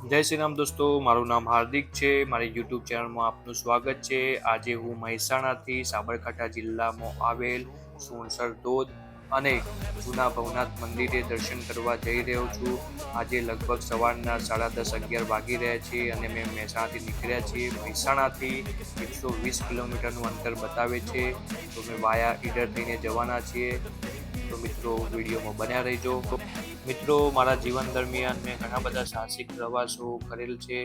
જય શ્રી રામ દોસ્તો, મારું નામ હાર્દિક છે. મારી યુટ્યુબ ચેનલમાં આપનું સ્વાગત છે. આજે હું મહેસાણાથી સાબરકાંઠા જિલ્લામાં આવેલ સુણસર ધોધ અને જૂના ભવનાથ મંદિરે દર્શન કરવા જઈ રહ્યો છું. આજે લગભગ સવારના 10:30-11 વાગી રહ્યા છે અને મેં મહેસાણાથી નીકળ્યા છીએ. મહેસાણાથી 120 કિલોમીટરનું અંતર બતાવે છે, તો મેં વાયા ઈડર થઈને જવાના છીએ. તો મિત્રો, વિડીયોમાં બન્યા રહેજો. મિત્રો, મારા જીવન દરમિયાન મેં ઘણા બધા સાહસિક પ્રવાસો કરેલ છે.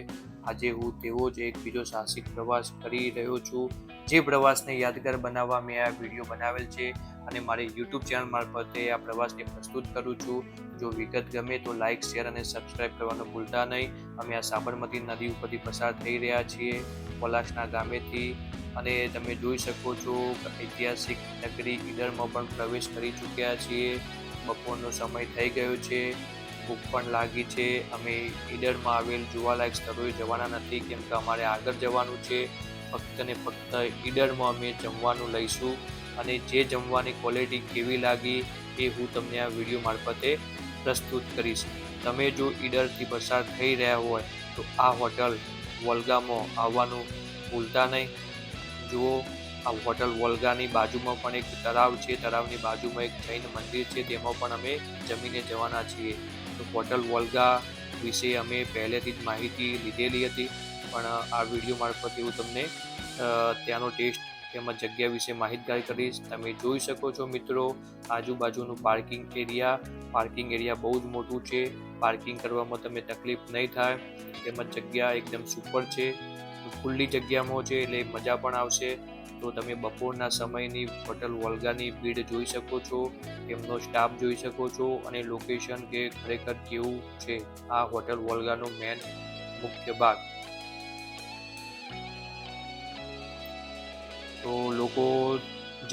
આજે હું તેવો જ એક બીજો સાહસિક પ્રવાસ કરી રહ્યો છું. જે પ્રવાસને યાદગાર બનાવવા મેં આ વિડીયો બનાવેલ છે અને મારી યુટ્યુબ ચેનલ મારફતે આ પ્રવાસને પ્રસ્તુત કરું છું. જો વિગત ગમે તો લાઇક, શેર અને સબસ્ક્રાઇબ કરવાનું ભૂલતા નહીં. અમે આ સાબરમતી નદી ઉપરથી પસાર થઈ રહ્યા છીએ પલાશના ગામેથી, અને તમે જોઈ શકો છો ઐતિહાસિક નગરી ઈડરમાં પણ પ્રવેશ કરી ચૂક્યા છીએ. બપોરનો સમય થઈ ગયો છે, ભૂખ પણ લાગી છે. અમે ઈડરમાં આવેલ જોવાલાયક સ્થળોએ જવાના નથી, કેમ કે અમારે આગળ જવાનું છે. ફક્ત ને ફક્ત ઈડરમાં અમે જમવાનું લઈશું, અને જે જમવાની ક્વોલિટી કેવી લાગી એ હું તમને આ વિડીયો મારફતે પ્રસ્તુત કરીશ. તમે જો ઈડરથી પસાર થઈ રહ્યા હોય તો આ હોટલ વોલ્ગામાં આવવાનું ભૂલતા નહીં. જુઓ, આ હોટલ વોલ્ગાની બાજુમાં પણ એક તળાવ છે. તળાવની બાજુમાં એક જૈન મંદિર છે, તેમાં પણ અમે જમીને જવાના છીએ. તો હોટલ વોલ્ગા વિશે અમે પહેલેથી જ માહિતી લીધેલી હતી, પણ આ વિડીયો મારફતે હું તમને ત્યાંનો ટેસ્ટ તેમજ જગ્યા વિશે માહિતગાર કરીશ. તમે જોઈ શકો છો મિત્રો, આજુબાજુનું પાર્કિંગ એરિયા બહુ જ મોટું છે. પાર્કિંગ કરવામાં તમે તકલીફ નહીં થાય, તેમજ જગ્યા એકદમ સુપર છે. ખુલ્લી જગ્યામાં છે એટલે મજા પણ આવશે. તો તમે બપોરના સમયની હોટલ વોલ્ગાની ભીડ જોઈ શકો છો, તેમનો સ્ટાફ જોઈ શકો છો, અને લોકેશન કે ખરેખર કેવું છે આ હોટલ વોલ્ગાનો મેન મુખ્ય ભાગ. તો લોકો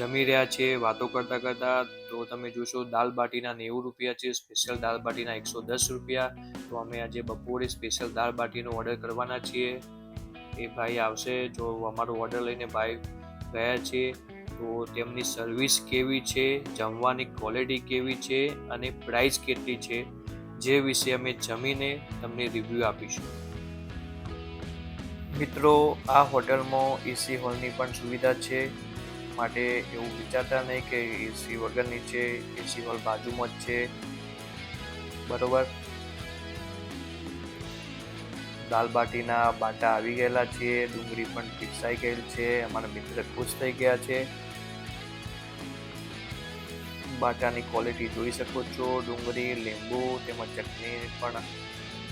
જમી રહ્યા છે વાતો કરતા કરતા. તો તમે જોશો દાલ બાટીના 90 રૂપિયા છે, સ્પેશિયલ દાલ બાટીના 110 રૂપિયા. તો અમે આજે બપોરે સ્પેશિયલ દાલ બાટીનો ઓર્ડર કરવાના છીએ. એ ભાઈ આવશે, જો અમારો ઓર્ડર લઈને ભાઈ ગયા છે. તો તેમની સર્વિસ કેવી છે, જમવાની ક્વોલિટી કેવી છે અને પ્રાઇસ કેટલી છે, જે વિશે અમે જમીને તમને રિવ્યૂ આપીશું. મિત્રો, આ હોટલમાં એસી હોલની પણ સુવિધા છે, માટે એવું વિચારતા નહીં કે એસી વગરની છે. એસી હોલ બાજુમાં જ છે, બરોબર. દાલ બાટીના બાટા આવી ગયેલા છે, ડુંગળી પણ પીસાઈ ગયેલ છે. અમારા મિત્ર ખુશ થઈ ગયા છે. બાટાની ક્વોલિટી જોઈ શકો છો. ડુંગળી, લીંબુ તેમજ ચટણી પણ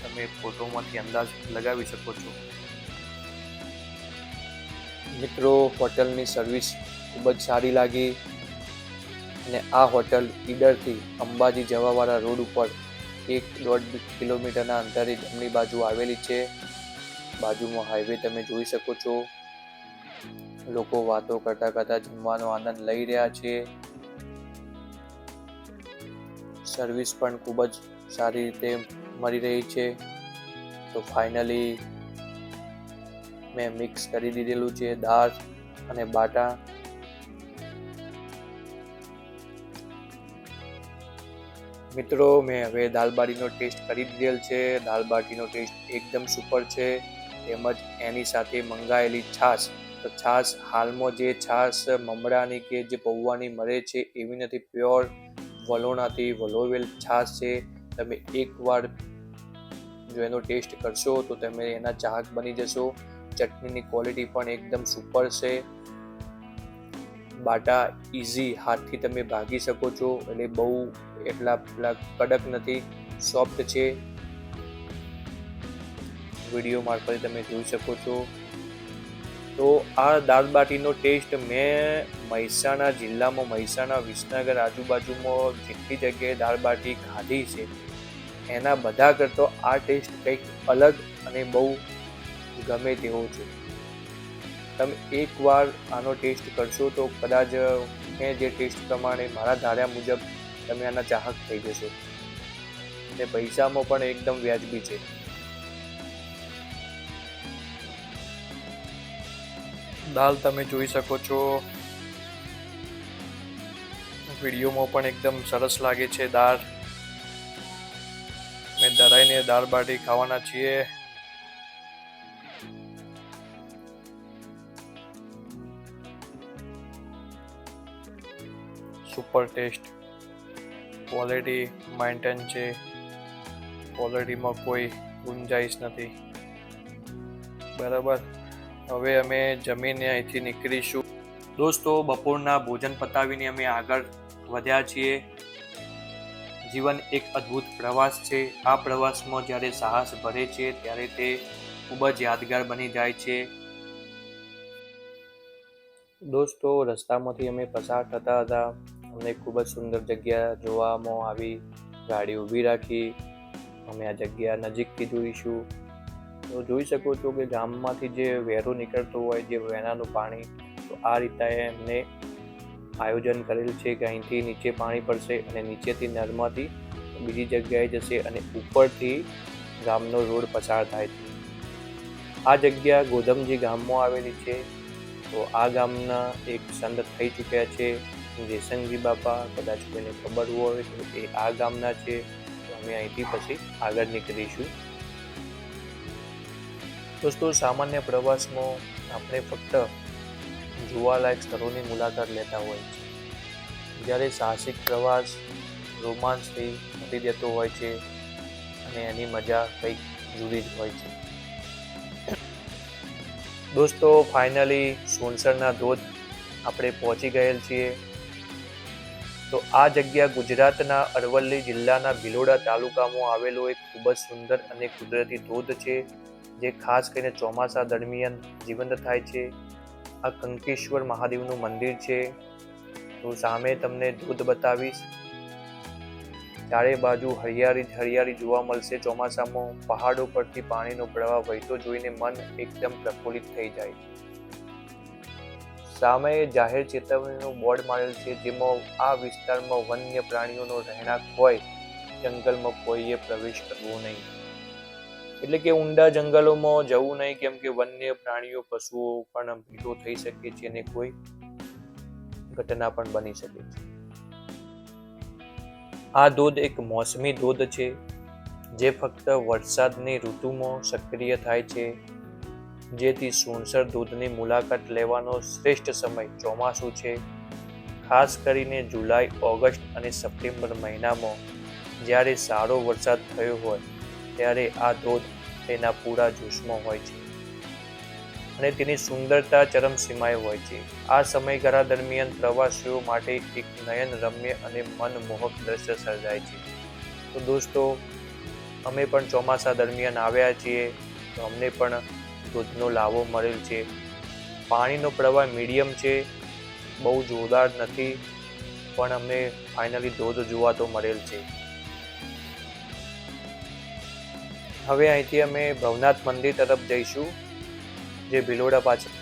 તમે ફોટોમાંથી અંદાજ લગાવી શકો છો. મિત્રો, હોટલની સર્વિસ ખૂબ જ સારી લાગી, અને આ હોટલ ઈડરથી અંબાજી જવાવાળા રોડ ઉપર 1.5 કિલોમીટરના અંતરે જમણી બાજુ આવેલી છે. બાજુમાં હાઈવે તમે જોઈ શકો છો. લોકો વાતો કરતા કરતા જમવાનો આનંદ લઈ રહ્યા છે. સર્વિસ પણ ખૂબ જ સારી રીતે મળી રહી છે. તો ફાઇનલી મેં મિક્સ કરી દીધેલું છે દાળ અને બાટા. મિત્રો, મેં હવે દાલ બાટીનો ટેસ્ટ કરી દીધેલ છે. દાલ બાટીનો ટેસ્ટ એકદમ સુપર છે. તેમજ એની સાથે મંગાવેલી છાશ, તો છાશ હાલમાં જે છાશ મમડાની કે જે પૌવાની મળે છે એવી નથી, પ્યોર વલોણાથી વલોવેલ છાશ છે. તમે એકવાર જો એનો ટેસ્ટ કરશો તો તમે એના ચાહક બની જશો. ચટણીની ક્વોલિટી પણ એકદમ સુપર છે. બાટા ઇઝી હાથથી તમે ભાગી શકો છો, એટલે બહુ એટલા કડક નથી, સોફ્ટ છે. વિડીયો મારફતે તમે જોઈ શકો છો. તો આ દાલ બાટીનો ટેસ્ટ મેં મહેસાણા જિલ્લામાં, મહેસાણા, વિસનગર આજુબાજુમાં જેટલી જગ્યાએ દાલ બાટી ખાધી છે એના બધા કરતો આ ટેસ્ટ કંઈક અલગ અને બહુ ગમે તેવો છે. તમે એકવાર આનો ટેસ્ટ કરશો તો કદાચ મેં જે ટેસ્ટ પ્રમાણે મારા ધાર્યા મુજબ તમે આના ચાહક થઈ જશો. અને પૈસામાં પણ એકદમ વ્યાજબી છે. દાલ તમે જોઈ શકો છો. વિડીયોમાં પણ એકદમ સરસ લાગે છે દાળ. મેં ધરાઈને દાળ બાટી ખાવાના છીએ. સુપર ટેસ્ટ, ક્વોલિટી મેન્ટેન છે, ક્વોલિટીમાં કોઈ ગુંજાઈશ નથી. બરાબર, હવે અમે જમીને અહીંથી નીકળીશું. દોસ્તો, બપોરના ભોજન પતાવીને અમે આગળ વધ્યા છીએ. જીવન એક અદ્ભુત પ્રવાસ છે. આ પ્રવાસમાં જ્યારે સાહસ ભરે છે ત્યારે તે ખૂબ જ યાદગાર બની જાય છે. દોસ્તો, રસ્તામાંથી અમે પસાર થતા હતા. અમને ખૂબ જ સુંદર જગ્યા જોવામાં આવી. ગાડી ઊભી રાખી. અમે આ જગ્યા નજીકથી જોઈશું. તો જોઈ શકો છો કે ગામમાંથી જે વેરો નીકળતો હોય, જે વેરાનું પાણી, તો આ રીતે એમને આયોજન કરેલ છે કે અહીંથી નીચે પાણી પડશે અને નીચેથી નદીમાંથી બીજી જગ્યાએ જશે અને ઉપરથી ગામનો રોડ પસાર થાય છે. આ જગ્યા ગોધમજી ગામમાં આવેલી છે. તો આ ગામના એક સંત થઈ ચૂક્યા છે, જેસંગજી બાપા. કદાચ કોઈને ખબર હોય તો એ આ ગામના છે. તો અમે અહીંથી પછી આગળ નીકળીશું. દોસ્તો, સામાન્ય પ્રવાસમાં આપણે ફક્ત જોવાલાયક સ્થળોની મુલાકાત લેતા હોય છે, જ્યારે સાહસિક પ્રવાસ રોમાંચથી ભરી દેતો હોય છે અને એની મજા કંઈક જુદી જ હોય છે. દોસ્તો, ફાઇનલી સોનસરના ધોધ આપણે પહોંચી ગયેલ છીએ. તો આ જગ્યા ગુજરાતના અરવલ્લી જિલ્લાના ભિલોડા તાલુકામાં આવેલો એક ખૂબ જ સુંદર અને કુદરતી ધોધ છે, જે ખાસ કરીને ચોમાસા દરમિયાન જીવંત થાય છે. આ કંકેશ્વર મહાદેવનું મંદિર છે. તો સામે તમને ધોધ બતાવીશ. ચારે બાજુ હરિયાળી જ હરિયાળી જોવા મળશે. ચોમાસામાં પહાડો પરથી પાણીનો પ્રવાહ વહેતો જોઈને મન એકદમ પ્રફુલ્લિત થઈ જાય છે. સામે જાહેર ચેતવણીનું બોર્ડ મારેલ છે, જેમાં આ વિસ્તારમાં વન્ય પ્રાણીઓનો રહેણાંક હોય. જંગલમાં કોઈએ પ્રવેશ કરવો નહીં, એટલે કે ઊંડા જંગલોમાં જવું નહીં, કેમ કે વન્ય પ્રાણીઓ, પશુઓ પણ ભેગો થઈ શકે છે અને કોઈ ઘટના પણ બની શકે છે. આ ધોધ એક મોસમી ધોધ છે, જે ફક્ત વરસાદની ઋતુમાં સક્રિય થાય છે, જેથી સોનસર ધોધની મુલાકાત લેવાનો શ્રેષ્ઠ સમય ચોમાસું છે. ખાસ કરીને જુલાઈ, ઓગસ્ટ અને સપ્ટેમ્બર મહિનામાં જ્યારે સારો વરસાદ થયો હોય ત્યારે આ ધોધ તેના પૂરા જોશમાં હોય છે અને તેની સુંદરતા ચરમસીમાએ હોય છે. આ સમયગાળા દરમિયાન પ્રવાસીઓ માટે એક નયનરમ્ય અને મનમોહક દ્રશ્ય સર્જાય છે. તો દોસ્તો, અમે પણ ચોમાસા દરમિયાન આવ્યા છીએ, તો અમને પણ ધોધનો લાવો મળેલ છે. પાણીનો પ્રવાહ મીડિયમ છે, બહુ જોરદાર નથી, પણ અમને ફાઇનલી ધોધ જોવા તો મળેલ છે. હવે અહીંથી અમે ભવનાથ મંદિર તરફ જઈશું, જે ભિલોડા પાછળ.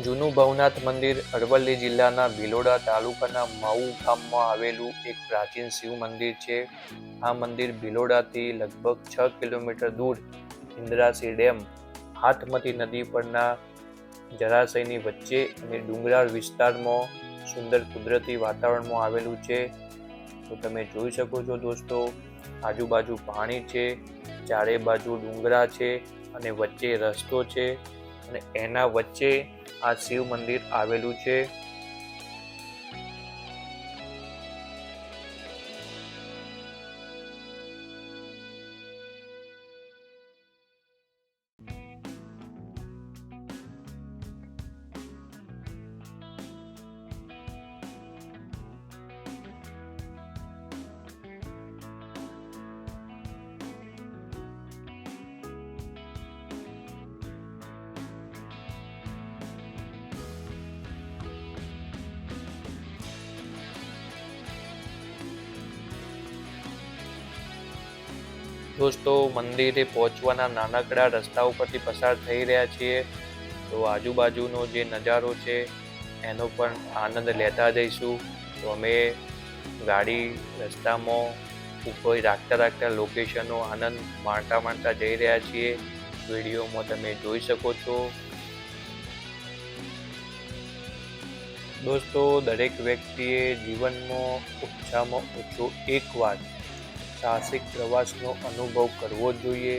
જૂનું ભવનાથ મંદિર અરવલ્લી જિલ્લાના ભિલોડા તાલુકાના માઉ ગામમાં આવેલું એક પ્રાચીન શિવ મંદિર છે. આ મંદિર ભિલોડાથી લગભગ 6 કિલોમીટર દૂર ઇન્દ્રાસી ડેમ, હાથમતી નદી પરના જળાશયની વચ્ચે અને ડુંગરાળ વિસ્તારમાં સુંદર કુદરતી વાતાવરણમાં આવેલું છે. તો તમે જોઈ શકો છો દોસ્તો, આજુબાજુ પાણી છે, ચારે બાજુ ડુંગરા છે અને વચ્ચે રસ્તો છે અને એના વચ્ચે આ શિવ મંદિર આવેલું છે. દોસ્તો, મંદિરે પહોંચવાના નાનકડા રસ્તા ઉપરથી પસાર થઈ રહ્યા છીએ. તો આજુબાજુનો જે નજારો છે એનો પણ આનંદ લેતા જઈશું. તો અમે ગાડી રસ્તામાં ઉપર રાખતા લોકેશનનો આનંદ માણતા જઈ રહ્યા છીએ. વિડીયોમાં તમે જોઈ શકો છો. દોસ્તો, દરેક વ્યક્તિએ જીવનમાં ઓછામાં ઓછો એકવાર સાહસિક પ્રવાસનો અનુભવ કરવો જોઈએ.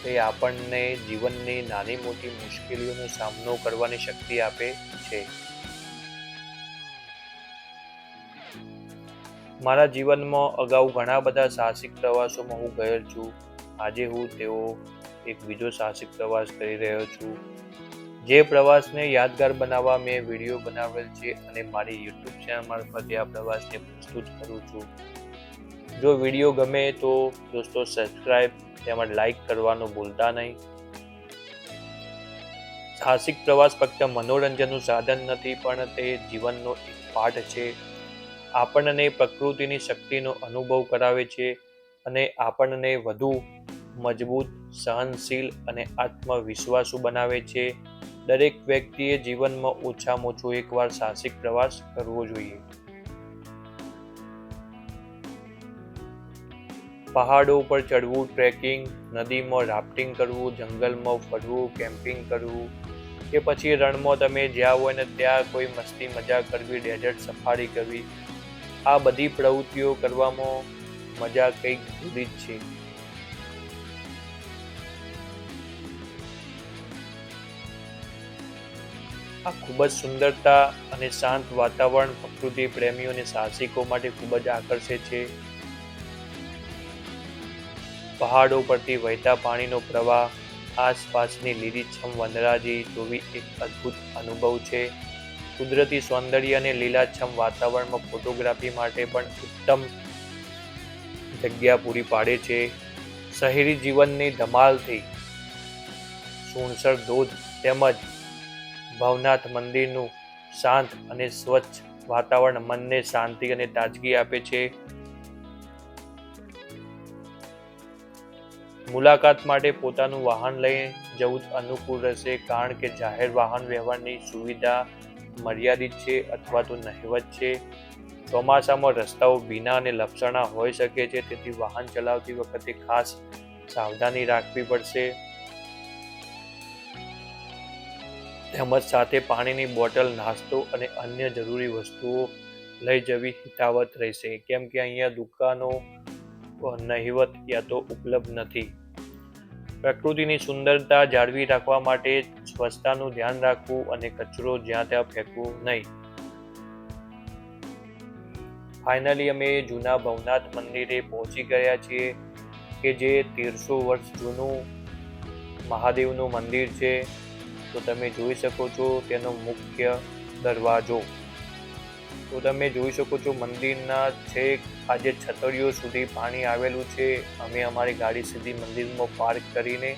તે આપણને જીવનની નાની મોટી મુશ્કેલીઓનો સામનો કરવાની શક્તિ આપે છે. મારા જીવનમાં અગાઉ ઘણા બધા સાહસિક પ્રવાસોમાં હું ગયેલ છું. આજે હું તેઓ એક બીજો સાહસિક પ્રવાસ કરી રહ્યો છું. જે પ્રવાસને યાદગાર બનાવવા મેં વિડીયો બનાવેલ છે અને મારી યુટ્યુબ ચેનલ મારફતે આ પ્રવાસને પ્રસ્તુત કરું છું. જો વિડીયો ગમે તો દોસ્તો સબસ્ક્રાઈબ તેમજ લાઈક કરવાનું ભૂલતા નહીં. સાહસિક પ્રવાસ ફક્ત મનોરંજનનું સાધન નથી, પણ તે જીવનનો એક પાઠ છે. આપણને પ્રકૃતિની શક્તિનો અનુભવ કરાવે છે અને આપણને વધુ મજબૂત, સહનશીલ અને આત્મવિશ્વાસુ બનાવે છે. દરેક વ્યક્તિએ જીવનમાં ઓછામાં ઓછો એકવાર સાહસિક પ્રવાસ કરવો જોઈએ. પહાડો ઉપર ચડવું, ટ્રેકિંગ, નદીમાં રાફ્ટિંગ કરવું, જંગલમાં ફરવું, કેમ્પિંગ કરવું કે પછી રણમાં તમે જ્યાં હોય ને ત્યાં કોઈ મસ્તી મજા કરવી, ડેઝર્ટ સફારી કરવી, આ બધી પ્રવૃત્તિઓ કરવામાં મજા કંઈક જુદી જ છે. આ ખૂબ જ સુંદરતા અને શાંત વાતાવરણ પ્રકૃતિ પ્રેમીઓ અને સાહસિકો માટે ખૂબ જ આકર્ષે છે. પહાડો પરથી વહેતા પાણીનો પ્રવાહ, આસપાસની લીલીછમ વનરાજી જોવી એક અદ્ભુત અનુભવ છે. કુદરતી સૌંદર્ય અને લીલાછમ વાતાવરણમાં ફોટોગ્રાફી માટે પણ ઉત્તમ જગ્યા પૂરી પાડે છે. શહેરી જીવનની ધમાલથી સુણસર ધોધ તેમજ ભવનાથ મંદિરનું શાંત અને સ્વચ્છ વાતાવરણ મનને શાંતિ અને તાજગી આપે છે. મુલાકાત માટે પોતાનું વાહન લઈ જવું જ અનુકૂળ રહેશે, કારણ કે જાહેર વાહન વ્યવહારની સુવિધા મર્યાદિત છે અથવા તો નહિવત છે. ચોમાસામાં રસ્તાઓ ભીના અને લપસણા હોઈ શકે છે, તેથી વાહન ચલાવતી વખતે ખાસ સાવધાની રાખવી પડશે. તેમજ સાથે પાણીની બોટલ, નાસ્તો અને અન્ય જરૂરી વસ્તુઓ લઈ જવી હિતાવત રહેશે, કેમ કે અહીંયા દુકાનો નહિવત યા તો ઉપલબ્ધ નથી. પ્રકૃતિની સુંદરતા જાળવી રાખવા માટે સ્વચ્છતાનું ધ્યાન રાખવું અને કચરો જ્યાં ત્યાં ફેંકવો નહીં. ફાઇનલી અમે જૂના ભવનાથ મંદિરે પહોંચી ગયા છીએ, કે જે 1300 વર્ષ જૂનું મહાદેવનું મંદિર છે. તો તમે જોઈ શકો છો તેનો મુખ્ય દરવાજો. તો તમે જોઈ શકો છો મંદિરના છેક આજે છતરીઓ સુધી પાણી આવેલું છે. અમે અમારી ગાડી સીધી મંદિરમાં પાર્ક કરીને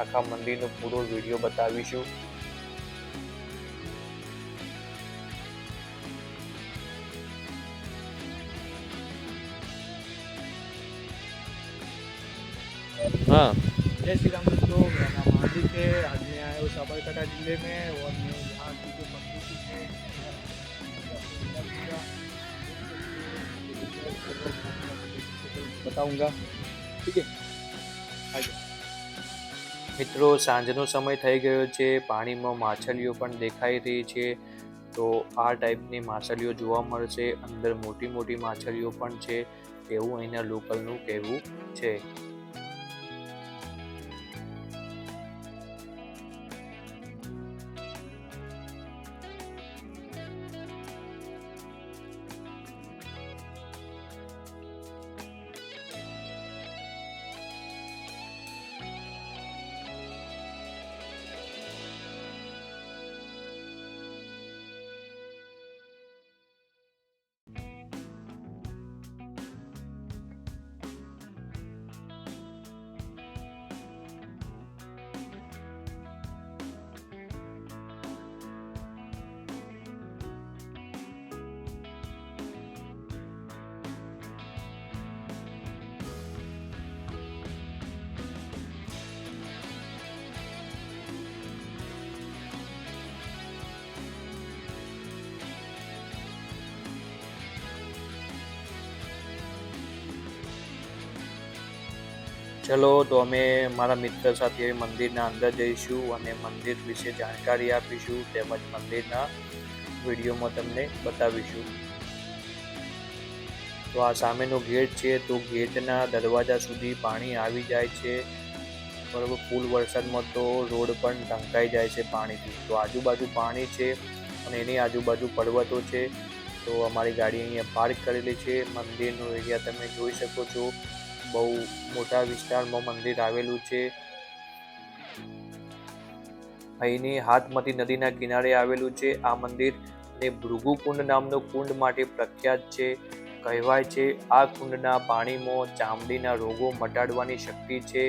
આખા મંદિરનો પૂરો વિડીયો બતાવીશું. हाँ, जय श्री राम दोस्तों, मेरा नाम हार्दिक है। आज मैं आया हूँ साबरकांठा जिले में और मैं यहाँ की जो प्रकृति है बताऊंगा, ठीक है। મિત્રો, સાંજનો સમય થઈ ગયો છે. પાણીમાં માછલીઓ પણ દેખાઈ રહી છે. તો આ ટાઈપની માછલીઓ જોવા મળશે. અંદર મોટી મોટી માછલીઓ પણ છે, તેવું અહીંના લોકલનું કહેવું છે. ચલો, તો અમે મારા મિત્ર સાથે મંદિરના અંદર જઈશું અને મંદિર વિશે જાણકારી આપીશું, તેમજ મંદિરના વિડીયોમાં તમને બતાવીશું. તો આ સામેનો ગેટ છે. તો ગેટના દરવાજા સુધી પાણી આવી જાય છે, બરાબર. ફૂલ વરસાદમાં તો રોડ પણ ઢંકાઈ જાય છે પાણીથી. તો આજુબાજુ પાણી છે અને એની આજુબાજુ પર્વતો છે. તો અમારી ગાડી અહીંયા પાર્ક કરેલી છે. મંદિરનો એરિયા તમે જોઈ શકો છો. બહુ મોટા વિસ્તારમાં મંદિર આવેલું છે. અહીંની હાથમતી નદીના કિનારે આવેલું છે આ મંદિર, અને ભૃગુકુંડ નામનો કુંડ માટે પ્રખ્યાત છે. કહેવાય છે આ કુંડના પાણીમાં ચામડીના રોગો મટાડવાની શક્તિ છે.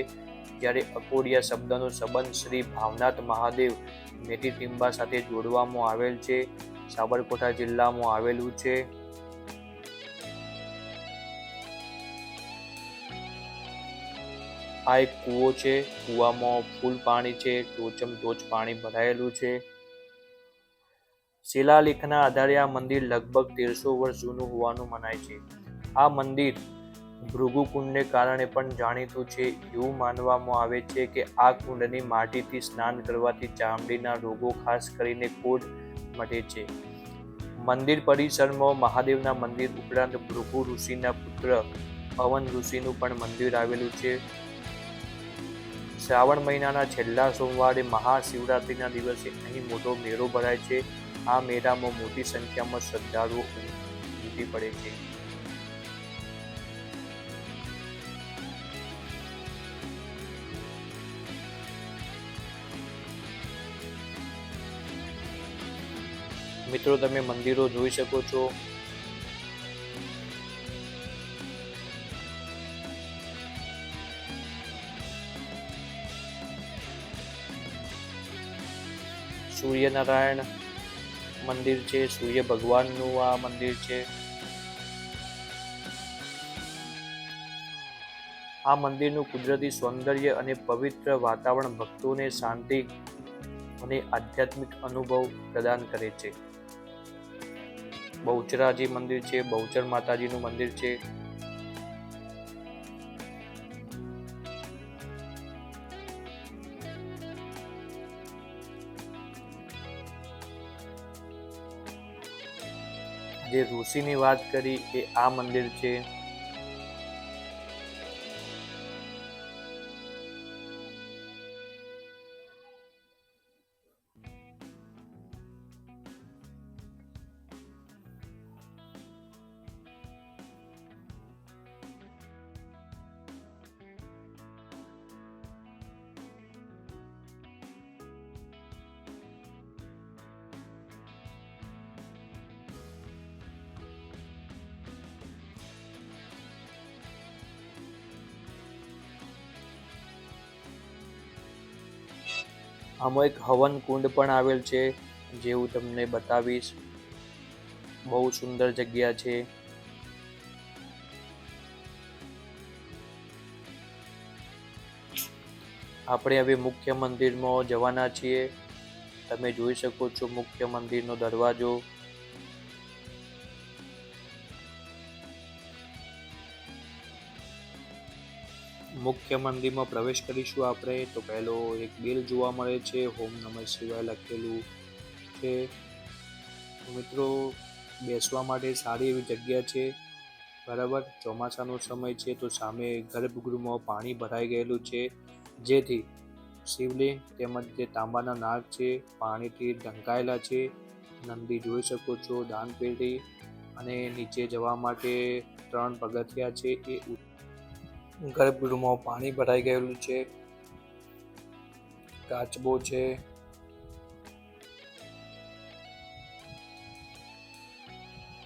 જ્યારે અકોડિયા શબ્દનો સંબંધ શ્રી ભાવનાથ મહાદેવ મેટીટીમ્બા સાથે જોડવામાં આવેલ છે. સાબરકાંઠા જિલ્લામાં આવેલું છે. આ એક કૂવો છે. કૂવામાં ફૂલ પાણી છે. ટોચમ ટોચ પાણી ભરાયેલું છે. શિલાલેખના આધારે આ મંદિર લગભગ 1300 વર્ષ જૂનું હોવાનું મનાય છે. આ મંદિર ભૃગુકુંડને કારણે પણ જાણીતું છે. એવું માનવામાં આવે છે કે આ કુંડની માટીથી સ્નાન કરવાથી ચામડીના રોગો ખાસ કરીને કોઢ મટે છે. મંદિર પરિસરમાં મહાદેવના મંદિર ઉપરાંત ભૃગુ ઋષિના પુત્ર પવન ઋષિનું પણ મંદિર આવેલું છે. શ્રાવણ મહિનાના છેલ્લા સોમવારે મહાશિવરાત્રિના દિવસે અહીં મોટો મેળો ભરાય છે. આ મેળામાં મોટી સંખ્યામાં શ્રદ્ધાળુઓ ઉમટી પડે છે. મિત્રો, તમે મંદિરો જોઈ શકો છો. સૂર્યનારાયણ મંદિર છે. સૂર્ય ભગવાનનું આ મંદિર છે. આ મંદિરનું કુદરતી સૌંદર્ય અને પવિત્ર વાતાવરણ ભક્તોને શાંતિ અને આધ્યાત્મિક અનુભવ પ્રદાન કરે છે. બહુચરાજી મંદિર છે. બહુચર માતાજીનું મંદિર છે. જે ઋષિની વાત કરી એ આ મંદિર છે. આમાં એક હવન કુંડ પણ આવેલ છે, જે હું તમને બતાવીશ. બહુ સુંદર જગ્યા છે. આપણે હવે મુખ્ય મંદિરમાં જવાના છીએ. તમે જોઈ શકો છો મુખ્ય મંદિરનો દરવાજો. મુખ્ય મંદિરમાં પ્રવેશ કરીશું આપણે તો પહેલો એક બેલ જોવા મળે છે. ઓમ નમઃ શિવાય લખેલું છે. મિત્રો, બેસવા માટે સારી એવી જગ્યા છે. બરાબર, ચોમાસાનો સમય છે તો સામે ગર્ભગૃહમાં પાણી ભરાઈ ગયેલું છે, જેથી શિવલિંગ તેમજ જે તાંબાના નાગ છે પાણીથી ઢંકાયેલા છે. નંદી જોઈ શકો છો, દાનપેટી, અને નીચે જવા માટે 3 પગથિયા છે. એ ગર્ભગૃહમાં પાણી ભરાઈ ગયેલું છે. કાચબો છે.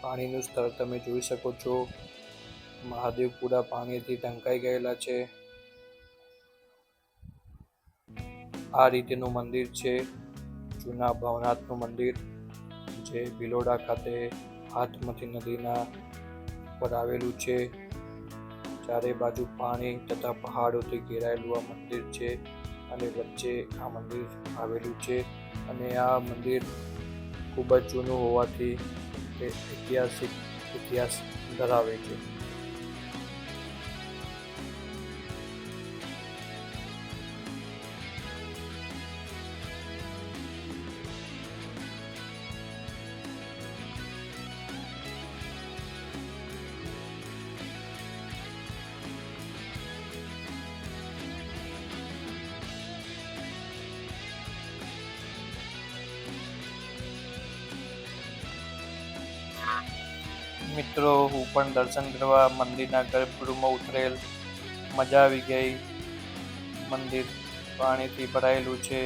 પાણીનું સ્તર તમે જોઈ શકો છો. મહાદેવ પૂરા પાણીથી ઢંકાઈ ગયેલા છે. આ રીતેનું મંદિર છે જૂના ભવનાથનું મંદિર, જે ભિલોડા ખાતે હાથમતી નદીના પર આવેલું છે. ચારે બાજુ પાણી તથા પહાડોથી ઘેરાયેલું આ મંદિર છે, અને વચ્ચે આ મંદિર આવેલું છે. અને આ મંદિર ખૂબ જ જૂનું હોવાથી તે ઐતિહાસિક ઇતિહાસ ધરાવે છે. મિત્રો હું પણ દર્શન કરવા મંદિરના ગર્ભગૃહમાં ઉતરેલ. મજા આવી ગઈ. મંદિર પાણીથી ભરાયેલું છે.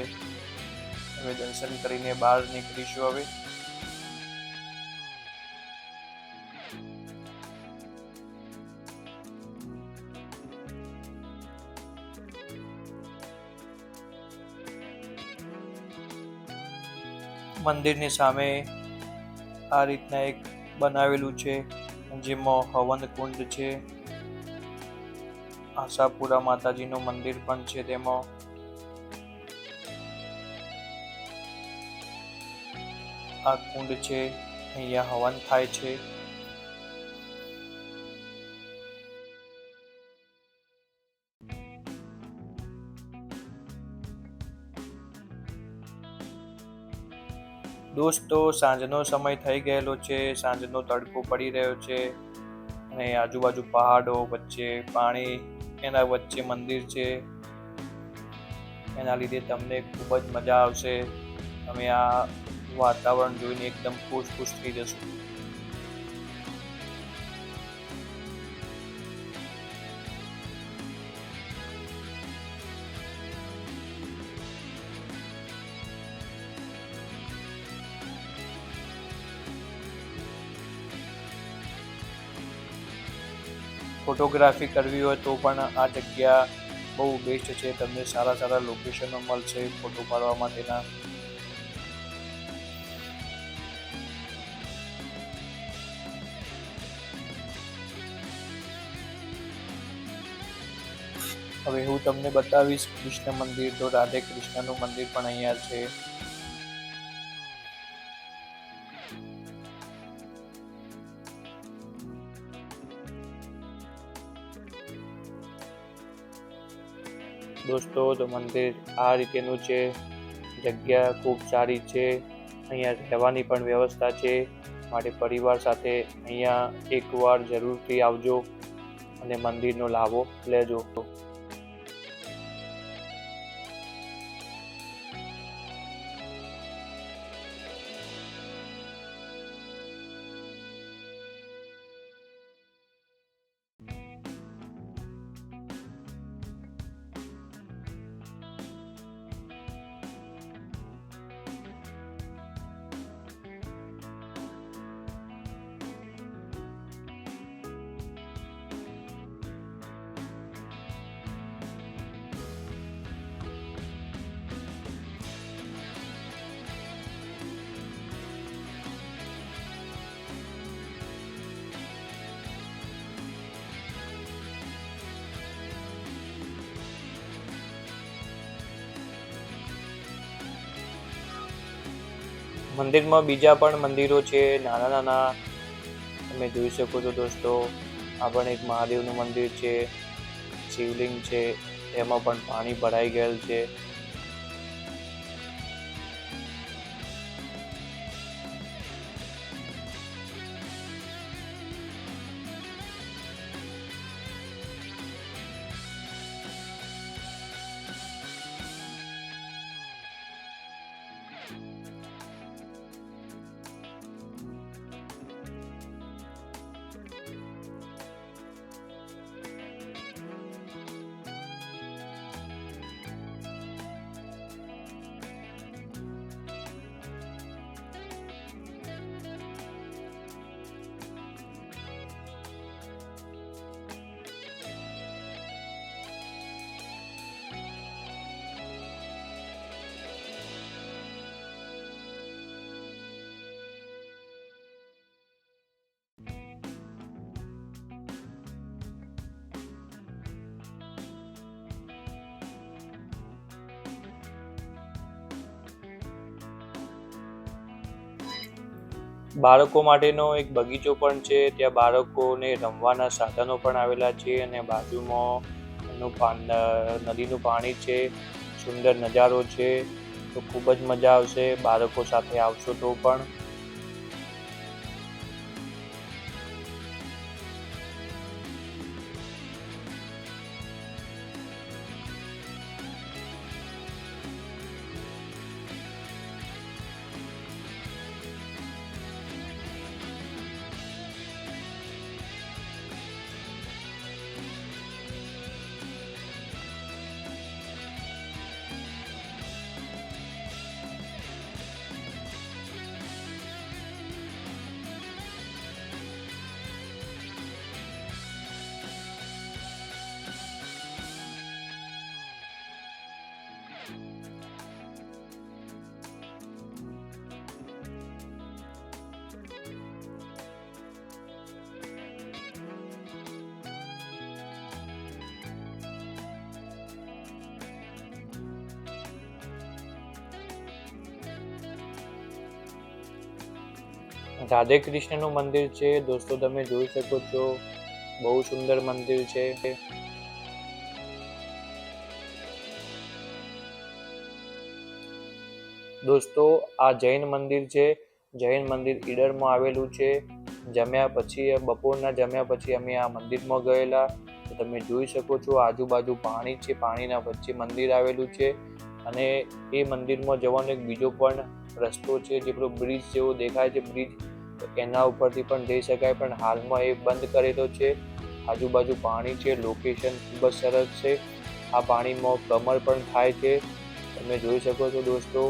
હવે દર્શન કરીને બહાર નીકળીશું. હવે મંદિરની સામે આ રીતના એક બનાવેલું છે જેમાં હવન કુંડ છે. આશાપુરા માતાજીનું મંદિર પણ છે. તેમાં આ કુંડ છે, અહીંયા હવન થાય છે. દોસ્તો સાંજનો સમય થઈ ગયેલો છે. સાંજનો તડકો પડી રહ્યો છે અને આજુબાજુ પહાડો વચ્ચે પાણી, એના વચ્ચે મંદિર છે. એના લીધે તમને ખૂબ જ મજા આવશે. તમે આ વાતાવરણ જોઈને એકદમ ખુશ થઈ જશો. ફોટોગ્રાફી કરવી હોય તો પણ આ જગ્યા બહુ બેસ્ટ છે. તમને સારા લોકેશનો મળશે ફોટો પાડવા માટેના. હવે હું તમને બતાવીશ કૃષ્ણ મંદિર. તો રાધે કૃષ્ણનું મંદિર પણ અહીંયા છે. દોસ્તો તો મંદિર આ રીતેનું છે. જગ્યા ખૂબ સારી છે. અહીંયા રહેવાની પણ વ્યવસ્થા છે. માટે પરિવાર સાથે અહીંયા એકવાર જરૂરથી આવજો અને મંદિરનો લાભો લેજો. મંદિરમાં બીજા પણ મંદિરો છે, નાના. તમે જોઈ શકો છો દોસ્તો. આ પણ એક મહાદેવનું મંદિર છે. શિવલિંગ છે, એમાં પણ પાણી ભરાઈ ગયેલ છે. બાળકો માટેનો એક બગીચો પણ છે. ત્યાં બાળકોને રમવાના સાધનો પણ આવેલા છે અને બાજુમાં નદીનું પાણી છે. સુંદર નજારો છે. તો ખૂબ જ મજા આવશે બાળકો સાથે આવશો તો પણ. રાધે કૃષ્ણનું મંદિર છે દોસ્તો, તમે જોઈ શકો છો, બહુ સુંદર મંદિર છે. દોસ્તો આ જૈન મંદિર છે. જૈન મંદિર ઈડરમાં આવેલું છે. બપોરના જમ્યા પછી અમે આ મંદિરમાં ગયેલા. તો તમે જોઈ શકો છો આજુબાજુ પાણી છે, પાણીના વચ્ચે મંદિર આવેલું છે. અને એ મંદિરમાં જવાનો એક બીજો પણ રસ્તો છે, જે પેલો બ્રિજ જેવો દેખાય છે, બ્રિજ, એના ઉપરથી પણ જઈ શકાય, પણ હાલમાં એ બંધ કરેલો છે. આજુબાજુ પાણી છે, લોકેશન ખૂબ જ સરસ છે. આ પાણીમાં કમર પણ થાય છે, તમે જોઈ શકો છો દોસ્તો.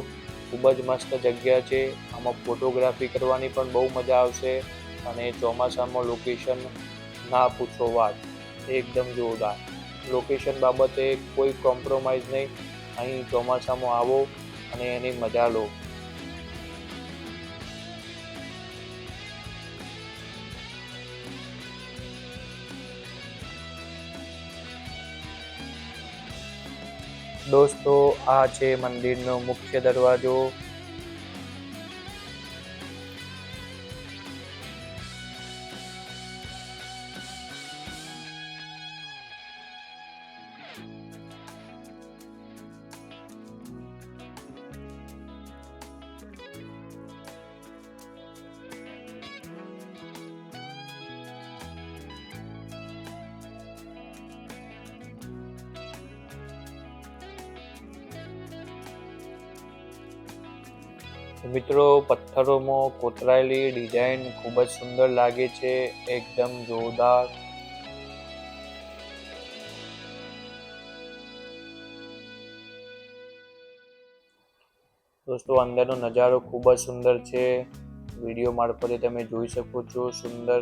ખૂબ જ મસ્ત જગ્યા છે. આમાં ફોટોગ્રાફી કરવાની પણ બહુ મજા આવશે. અને ચોમાસામાં લોકેશન ના પૂછો વાત, એકદમ જોરદાર. લોકેશન બાબતે કોઈ કોમ્પ્રોમાઇઝ નહીં. અહીં ચોમાસામાં આવો અને એની મજા લો. દોસ્તો આ છે મંદિરનો મુખ્ય દરવાજો. મિત્રો પથ્થરોમાં કોતરાયેલી ડિઝાઇન ખૂબ જ સુંદર લાગે છે, એકદમ જોરદાર. દોસ્તો અંદરનો નજારો ખૂબ જ સુંદર છે. વિડીયો મારફતે તમે જોઈ શકો છો, સુંદર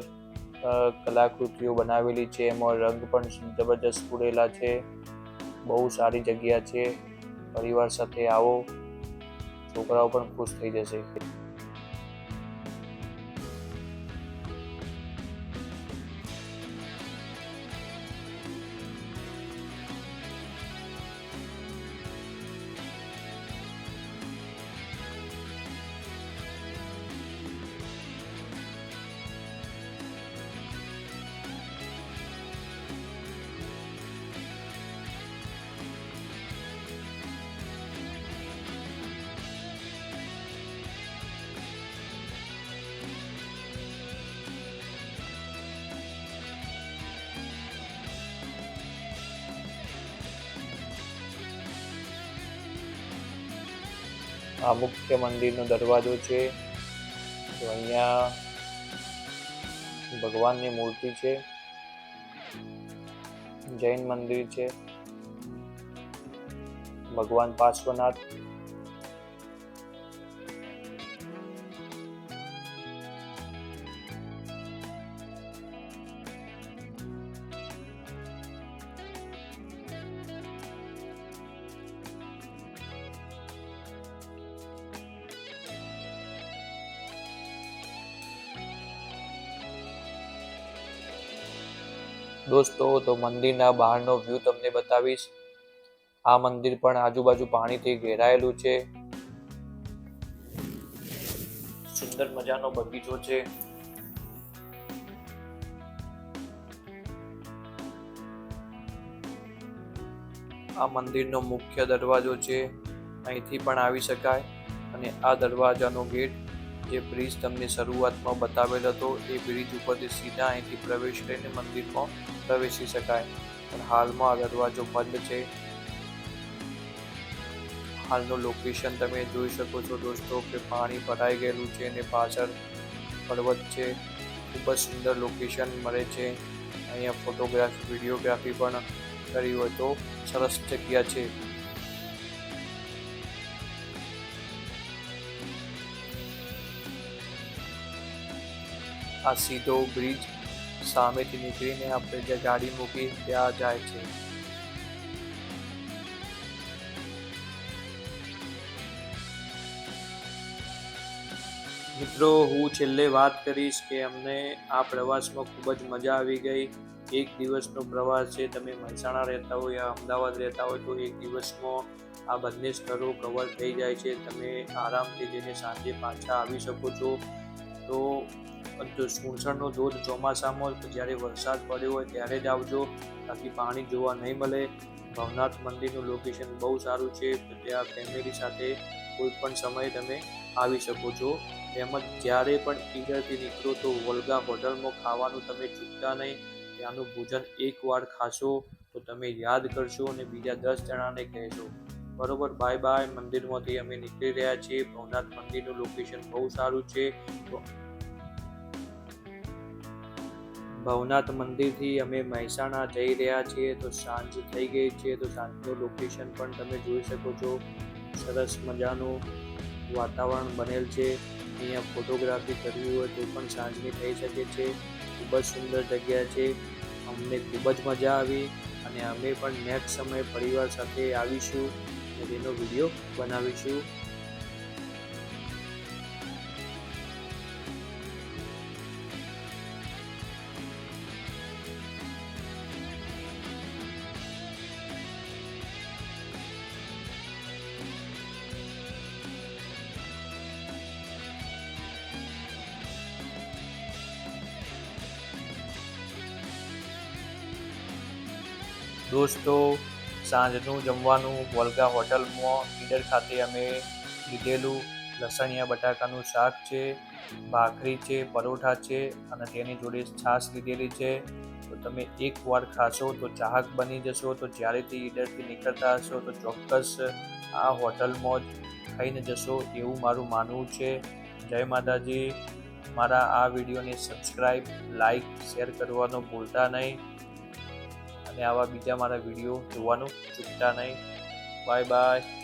કલાકૃતિઓ બનાવેલી છે. એમાં રંગ પણ જબરજસ્ત પૂરેલા છે. બહુ સારી જગ્યા છે. પરિવાર સાથે આવો, છોકરાઓ પણ ખુશ થઈ જશે. આ મુખ્ય મંદિરનો દરવાજો છે. તો અહીંયા ભગવાનની મૂર્તિ છે. જૈન મંદિર છે. ભગવાન પાર્શ્વનાથ. દોસ્તો તો મંદિરના બહારનો વ્યૂ તમને બતાવીશ. આ મંદિર પણ આજુબાજુ પાણીથી ઘેરાયેલું છે. સુંદર મજાનો બગીચો છે. આ મંદિરનો મુખ્ય દરવાજો છે. અહીંથી પણ આવી શકાય. અને આ દરવાજાનો ગેટ, જે બ્રિજ તમને શરૂઆતમાં બતાવેલ હતો, એ બ્રિજ ઉપરથી સીધા અહીંથી પ્રવેશ કરીને મંદિરમાં પ્રવેશી શકાય. પણ હાલમાં આ દરવાજો બંધ છે. હાલનું લોકેશન તમે જોઈ શકો છો દોસ્તો, કે પાણી ભરાઈ ગયેલું છે અને પાછળ પર્વત છે. ખૂબ જ સુંદર લોકેશન મળે છે. અહીંયા ફોટોગ્રાફી, વિડીયોગ્રાફી પણ કરી હોય તો સરસ જગ્યા છે. આ સીધો બ્રિજ સામેથી નીકળીને આપણે જે ગાડી મૂકી ત્યાં જાય છે. મિત્રો, હું છેલ્લે વાત કરીશ કે અમને આ પ્રવાસમાં ખૂબ જ મજા આવી ગઈ. એક દિવસનો પ્રવાસ છે. તમે મહેસાણા રહેતા હોય યા અમદાવાદ રહેતા હોય તો એક દિવસમાં આ બંને સ્થળો કવર થઈ જાય છે. તમે આરામથી જઈને સાંજે પાછા આવી શકો છો. તો સુણસરનો ધોધ ચોમાસામાં જ્યારે વરસાદ પડ્યો હોય ત્યારે જ આવજો, બાકી પાણી જોવા નહીં મળે. ભવનાથ મંદિરનું લોકેશન બહુ સારું છે. ત્યાં ફેમિલી સાથે કોઈ પણ સમયે તમે આવી શકો છો. તેમજ જ્યારે પણ ઈડરથી નીકળો તો વોલ્ગા હોટલમાં ખાવાનું તમે ચૂકતા નહીં. ત્યાંનું ભોજન એકવાર ખાશો તો તમે યાદ કરશો અને બીજા 10 જણાને કહેશો. બરોબર, બાય બાય. મંદિરમાંથી અમે નીકળી રહ્યા છીએ. ભવનાથ મંદિરનું લોકેશન બહુ સારું છે. તો ભવનાથ મંદિરથી અમે મહેસાણા જઈ રહ્યા છીએ. તો સાંજ થઈ ગઈ છે. તો સાંજનું લોકેશન પણ તમે જોઈ શકો છો. સરસ મજાનું વાતાવરણ બનેલ છે. અહીંયા ફોટોગ્રાફી કરવી હોય તો પણ સાંજની થઈ શકે છે. ખૂબ જ સુંદર જગ્યા છે. અમને ખૂબ જ મજા આવી અને અમે પણ નેક્સ્ટ સમયે પરિવાર સાથે આવીશું અને તેનો વિડીયો બનાવીશું. દોસ્તો, સાંજનું જમવાનું વોલ્ગા હોટલમાં ઈડર ખાતે અમે લીધેલું. લસણિયા બટાકાનું શાક છે, ભાખરી છે, પરોઠા છે અને તેની જોડે છાશ લીધેલી છે. તો તમે એકવાર ખાશો તો ચાહક બની જશો. તો જ્યારેથી ઈડરથી નીકળતા હશો તો ચોક્કસ આ હોટલમાં જ ખાઈને જશો એવું મારું માનવું છે. જય માતાજી. મારા આ વિડીયોને સબસ્ક્રાઈબ, લાઈક, શેર કરવાનું ભૂલતા નહીં અને આવા બીજા મારા વિડીયો જોવાનું ચૂકતા નહીં. Bye bye.